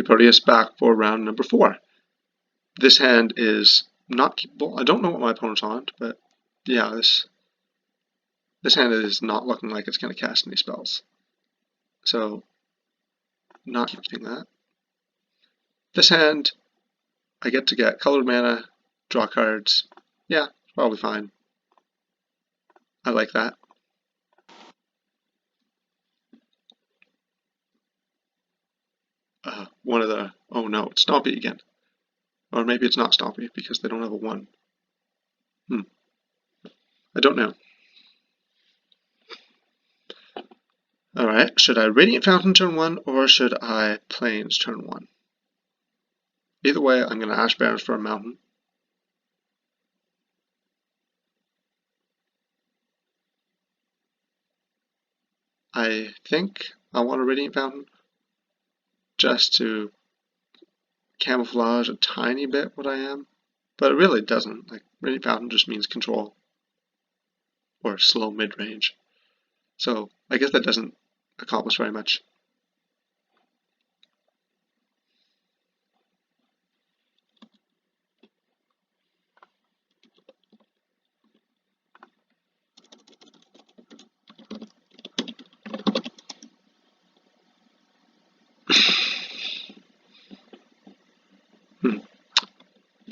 pproteus back for round number 4. This hand is not keepable. I don't know what my opponent's on, but yeah, this hand is not looking like it's going to cast any spells. So, not keeping that. This hand, I get to get colored mana, draw cards. Yeah, probably fine. I like that. One of the... Oh no, it's Stompy again. Or maybe it's not Stompy because they don't have a 1. I don't know. Alright, should I Radiant Fountain turn 1 or should I Plains turn 1? Either way, I'm going to Ash Barrens for a mountain. I think I want a Radiant Fountain just to camouflage a tiny bit what I am, but it really doesn't. Like, Radiant Fountain just means control or slow mid-range. So I guess that doesn't accomplish very much.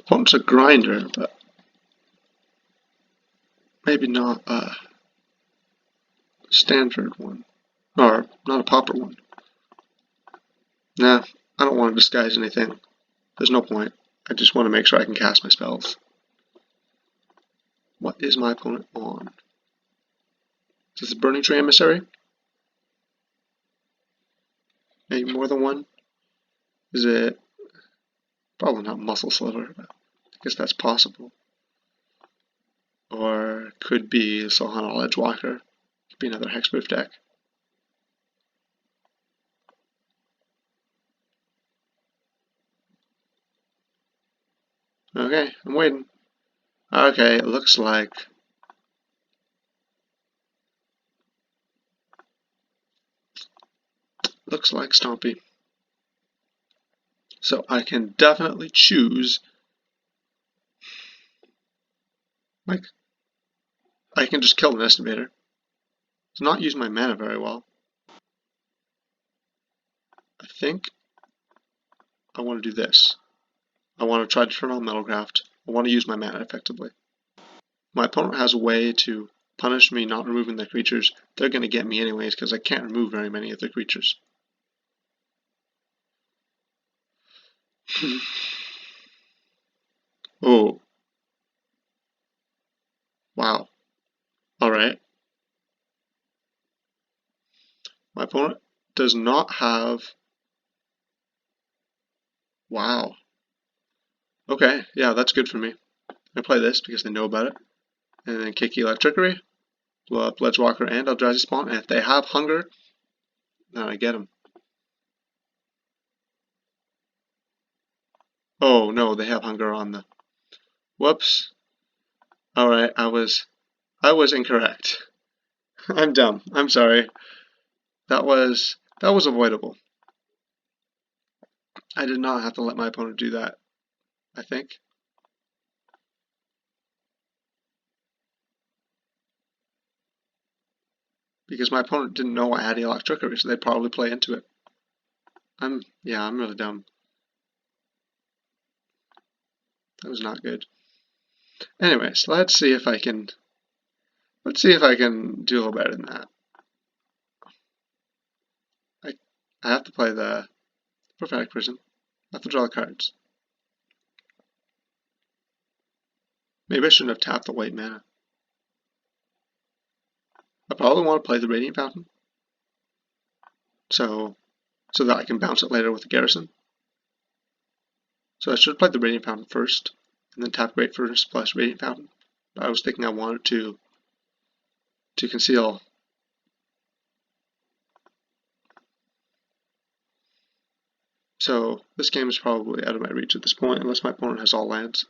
Opponent's a grinder, but maybe not a standard one. Or not a Pauper one. Nah, I don't want to disguise anything. There's no point. I just want to make sure I can cast my spells. What is my opponent on? Is this a Burning Tree Emissary? Maybe more than one? Is it... Probably not Muscle Sliver, but I guess that's possible. Or could be Sohana Ledgewalker. Could be another hexproof deck. Okay, I'm waiting. Okay, it looks like... Stompy. So I can definitely choose... Like, I can just kill an Estimator. It's not using my mana very well. I think I want to do this. I want to try to turn on Metalcraft. I want to use my mana effectively. My opponent has a way to punish me not removing their creatures. They're going to get me anyways because I can't remove very many of their creatures. Oh. Wow. Alright. My opponent does not have... Wow. Okay, yeah, that's good for me. I play this because they know about it. And then kick Electrickery, blow up Ledgewalker and Eldrazi Spawn, and if they have Hunger, then I get them. Oh no, they have Hunger on the... Whoops. Alright, I was incorrect. I'm dumb. I'm sorry. That was avoidable. I did not have to let my opponent do that, I think. Because my opponent didn't know I had Electrickery, so they'd probably play into it. I'm really dumb. That was not good. Anyways, let's see if I can do a little better than that. I have to play the Prophetic Prism. I have to draw the cards. Maybe I shouldn't have tapped the white mana. I probably want to play the Radiant Fountain. So that I can bounce it later with the Garrison. So I should have played the Radiant Fountain first, and then tap Great Furnace plus Radiant Fountain. But I was thinking I wanted to conceal. So this game is probably out of my reach at this point, unless my opponent has all lands.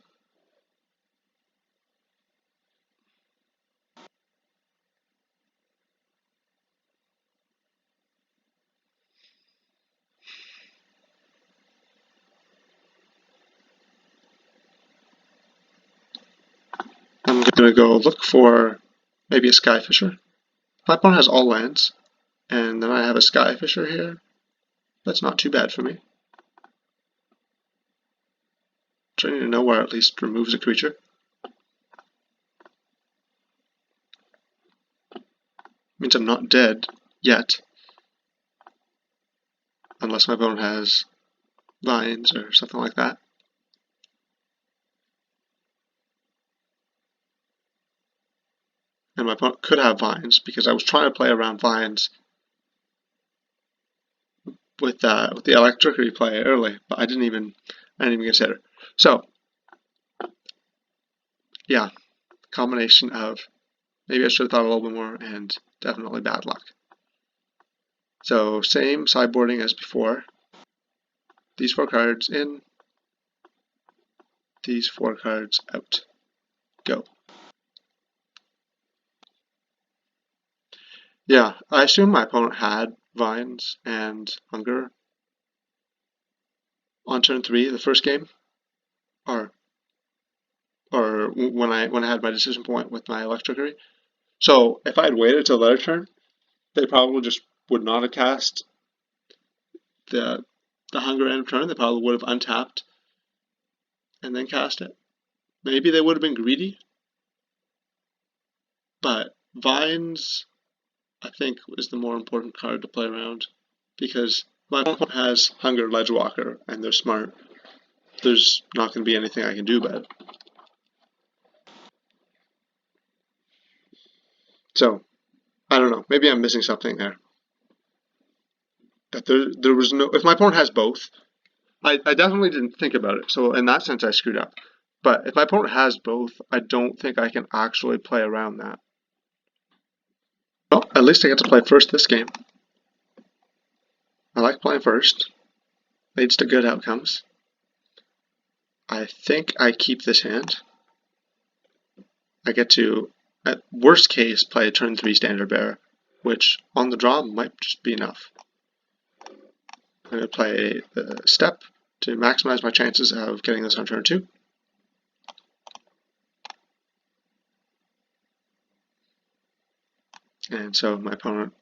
going to go look for maybe a Skyfisher. My opponent has all lands, and then I have a Skyfisher here. That's not too bad for me. Draining to Nowhere at least removes a creature. Means I'm not dead yet. Unless my opponent has vines or something like that. And my opponent could have vines because I was trying to play around vines with the electricity play early, but I didn't even consider. So yeah, combination of maybe I should have thought a little bit more and definitely bad luck. So same sideboarding as before. These 4 cards in, these 4 cards out. Go. Yeah, I assume my opponent had vines and hunger on turn 3 the first game, or when I had my decision point with my electricity. So if I had waited till their turn, they probably just would not have cast the hunger end of turn. They probably would have untapped and then cast it. Maybe they would have been greedy, but vines I think is the more important card to play around because my opponent has hunger Ledgewalker and they're smart. There's not going to be anything I can do about it. So I don't know. Maybe I'm missing something there. But there was no. If my opponent has both, I definitely didn't think about it. So in that sense, I screwed up. But if my opponent has both, I don't think I can actually play around that. Well, at least I get to play first this game. I like playing first. Leads to good outcomes. I think I keep this hand. I get to, at worst case, play a turn 3 Standard Bearer, which on the draw might just be enough. I'm going to play the step to maximize my chances of getting this on turn 2. And so my opponent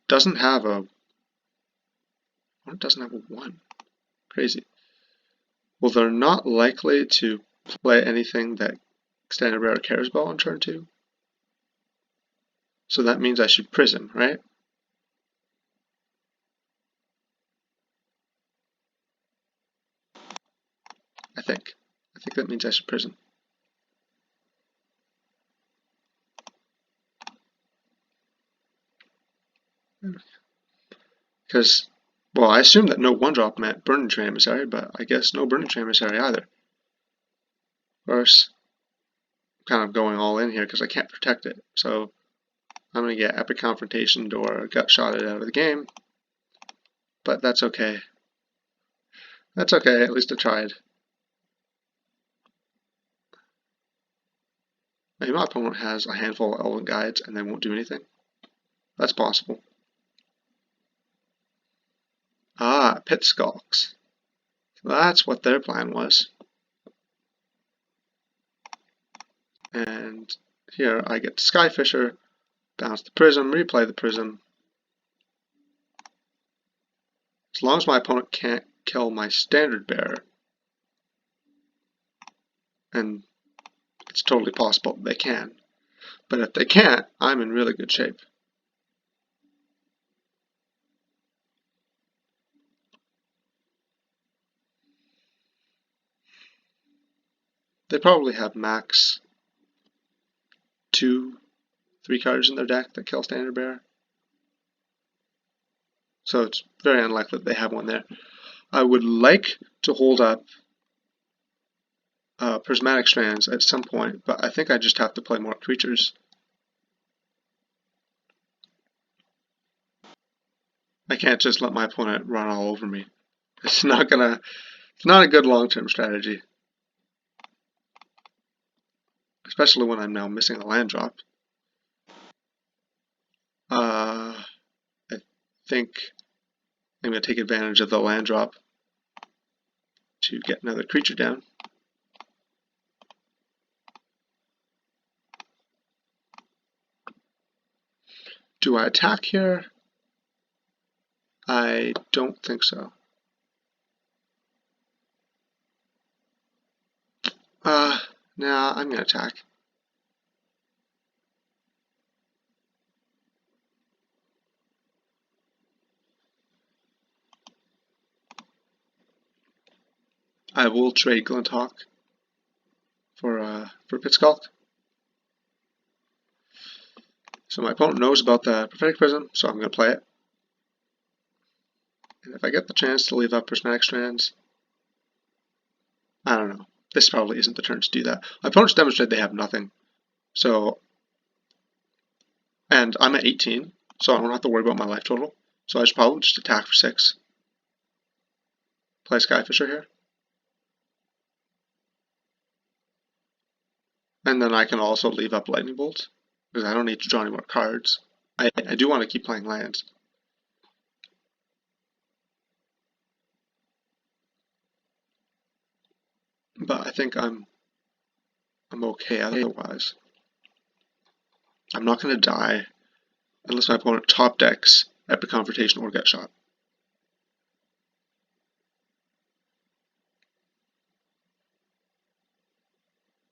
doesn't have a 1. Crazy. Well, they're not likely to play anything that Standard Bearer cares about on turn 2. So that means I should Prism, right? I think that means I should Prism. Because, well, I assumed that no 1-drop meant Burning Tree Emissary, but I guess no Burning Tree Emissary either. Of course, I'm kind of going all in here because I can't protect it. So I'm going to get Epic Confrontation or Gut Shotted out of the game. But that's okay. That's okay, at least I tried. Maybe my opponent has a handful of Elven Guides and they won't do anything. That's possible. Ah, Pit Skulks. That's what their plan was. And here I get Skyfisher, bounce the Prism, replay the Prism. As long as my opponent can't kill my Standard Bearer, and it's totally possible they can, but if they can't, I'm in really good shape. They probably have max 2-3 cards in their deck that kill Standard Bearer. So it's very unlikely that they have one there. I would like to hold up Prismatic Strands at some point, but I think I just have to play more creatures. I can't just let my opponent run all over me. It's not a good long-term strategy. Especially when I'm now missing a land drop. I think I'm going to take advantage of the land drop to get another creature down. Do I attack here? I don't think so. Nah, I'm gonna attack. I will trade Glinthawk for Pitskulk. So my opponent knows about the Prophetic Prism, so I'm going to play it. And if I get the chance to leave up Prismatic Strands, I don't know. This probably isn't the turn to do that. My opponents demonstrate they have nothing. So, and I'm at 18, so I don't have to worry about my life total. So I should probably just attack for 6. Play Skyfisher here. And then I can also leave up Lightning Bolt, because I don't need to draw any more cards. I do want to keep playing lands. But I think I'm okay otherwise. I'm not going to die unless my opponent top decks Epic Confrontation or Get Shot.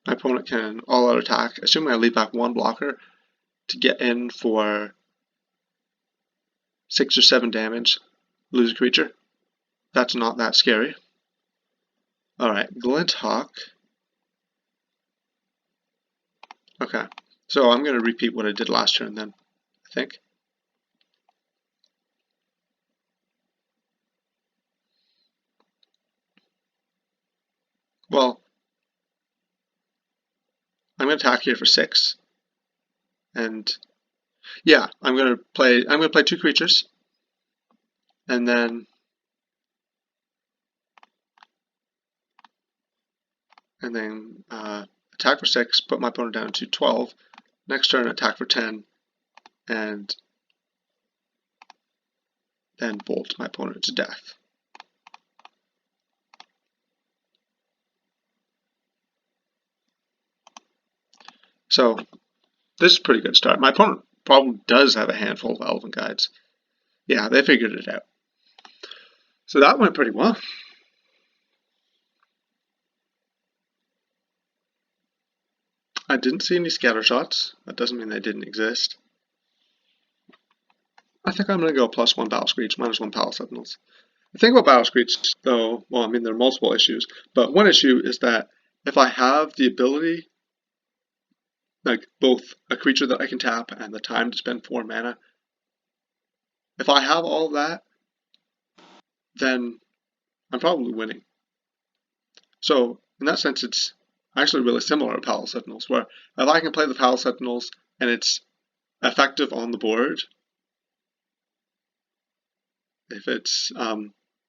My opponent can all-out attack, assuming I leave back 1 blocker to get in for 6 or 7 damage, lose a creature. That's not that scary. Alright, Glinthawk. Okay, so I'm going to repeat what I did last turn then, I think. Well, I'm going to attack here for 6. And yeah, I'm going to play 2 creatures. And then attack for 6, put my opponent down to 12. Next turn, attack for 10, and then bolt my opponent to death. So this is a pretty good start. My opponent probably does have a handful of Elven Guides. Yeah, they figured it out. So that went pretty well. I didn't see any scatter shots. That doesn't mean they didn't exist. I think I'm going to go +1 Battle Screech, -1 Palace Sentinels. The thing about Battle Screech, though, well, I mean, there are multiple issues, but one issue is that if I have the ability, like both a creature that I can tap and the time to spend 4 mana, if I have all of that, then I'm probably winning. So, in that sense, it's actually really similar to Palace Sentinels, where if I can play the Palace Sentinels and it's effective on the board, if it's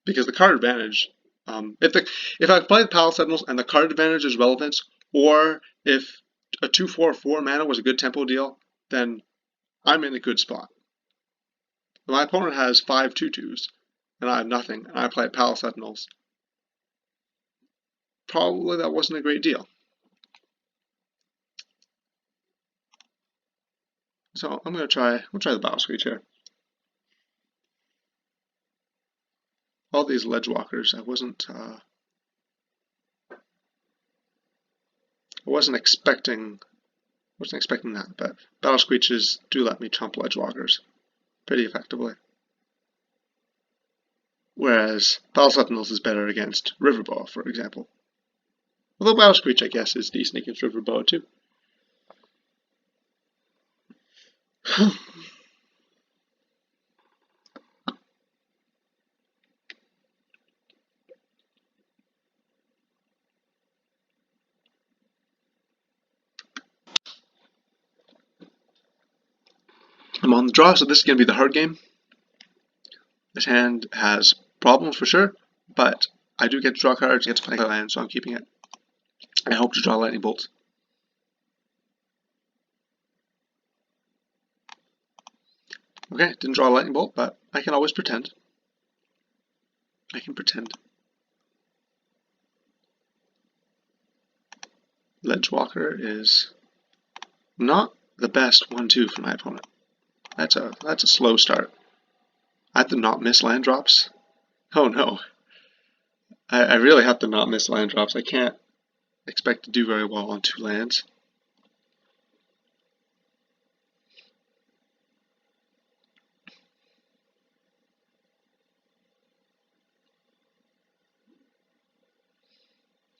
because the card advantage, if I play the Palace Sentinels and the card advantage is relevant, or if a 2/4/4 mana was a good tempo deal, then I'm in a good spot. If my opponent has 5 2/2s and I have nothing, and I play Palace Sentinels, probably that wasn't a great deal. So I'm gonna try the Battle Screech here. All these ledge walkers, I wasn't expecting that, but Battle Screeches do let me trump ledge walkers pretty effectively. Whereas Battle Sentinels is better against Riverboa, for example. Although Battle Screech, I guess, is decent against Riverboa too. I'm on the draw, so this is going to be the hard game. This hand has problems for sure, but I do get to draw cards, get to play land, so I'm keeping it. I hope to draw Lightning Bolts. Okay, didn't draw a Lightning Bolt, but I can always pretend. I can pretend. Ledgewalker is not the best 1/2 for my opponent. That's a slow start. I have to not miss land drops. Oh no. I really have to not miss land drops. I can't expect to do very well on 2 lands.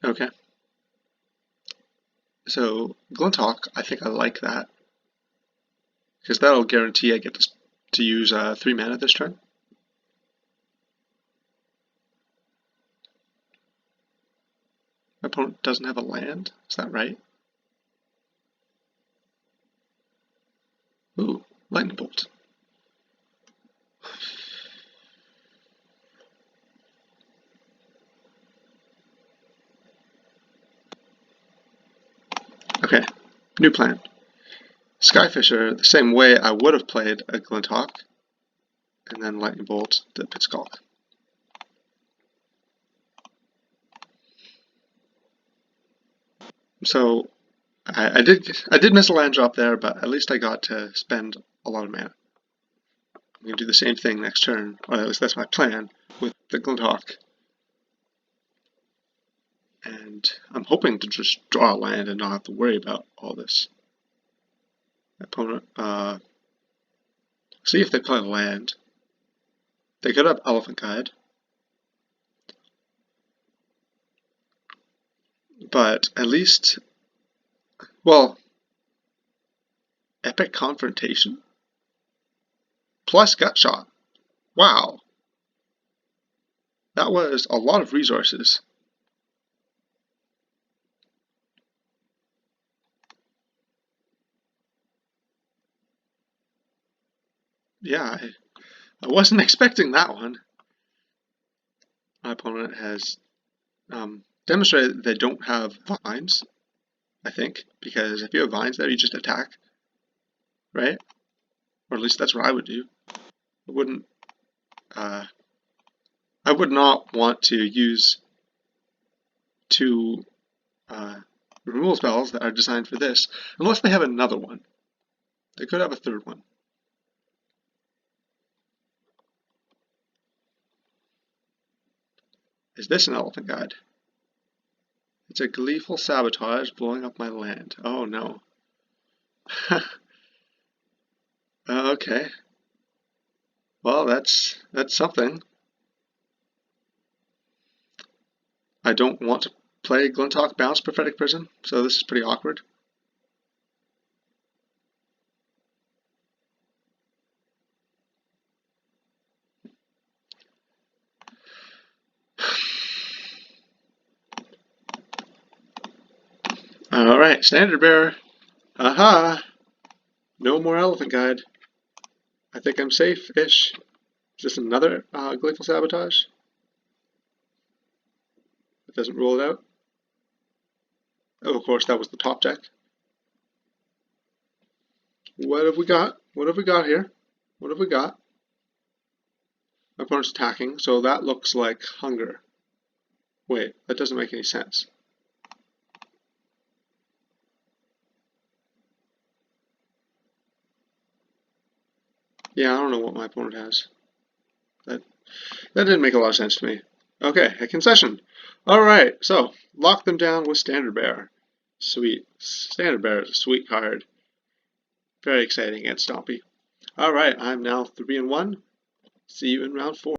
Okay. So Glinthawk, I think I like that. Because that'll guarantee I get to use 3 mana this turn. My opponent doesn't have a land, is that right? Ooh, Lightning Bolt. Okay, new plan. Skyfisher, the same way I would have played a Glinthawk, and then Lightning Bolt the Pitskulk. So I did miss a land drop there, but at least I got to spend a lot of mana. I'm going to do the same thing next turn, or at least that's my plan, with the Glinthawk. And I'm hoping to just draw a land and not have to worry about all this. Opponent, see if they play a land. They could have Elephant Guide. But at least, well, Epic Confrontation plus Gut Shot. Wow. That was a lot of resources. Yeah, I wasn't expecting that one. My opponent has demonstrated that they don't have vines, I think, because if you have vines there, you just attack, right? Or at least that's what I would do. I wouldn't. I would not want to use 2 removal spells that are designed for this, unless they have another one. They could have a 3rd one. Is this an Elephant Guide? It's a gleeful sabotage blowing up my land. Oh no. Okay. Well, that's something. I don't want to play Glinthawk Bounce Prophetic Prison, so this is pretty awkward. Alright, Standard Bearer. Aha! No more Elephant Guide. I think I'm safe-ish. Is this another Gleeful Sabotage? It doesn't rule it out. Oh, of course, that was the top deck. What have we got? What have we got here? What have we got? My opponent's attacking, so that looks like Hunger. Wait, that doesn't make any sense. Yeah, I don't know what my opponent has. That didn't make a lot of sense to me. Okay, a concession. Alright, so lock them down with Standard Bearer. Sweet. Standard Bearer is a sweet card. Very exciting against Stompy. Alright, I'm now 3-1. See you in round 4.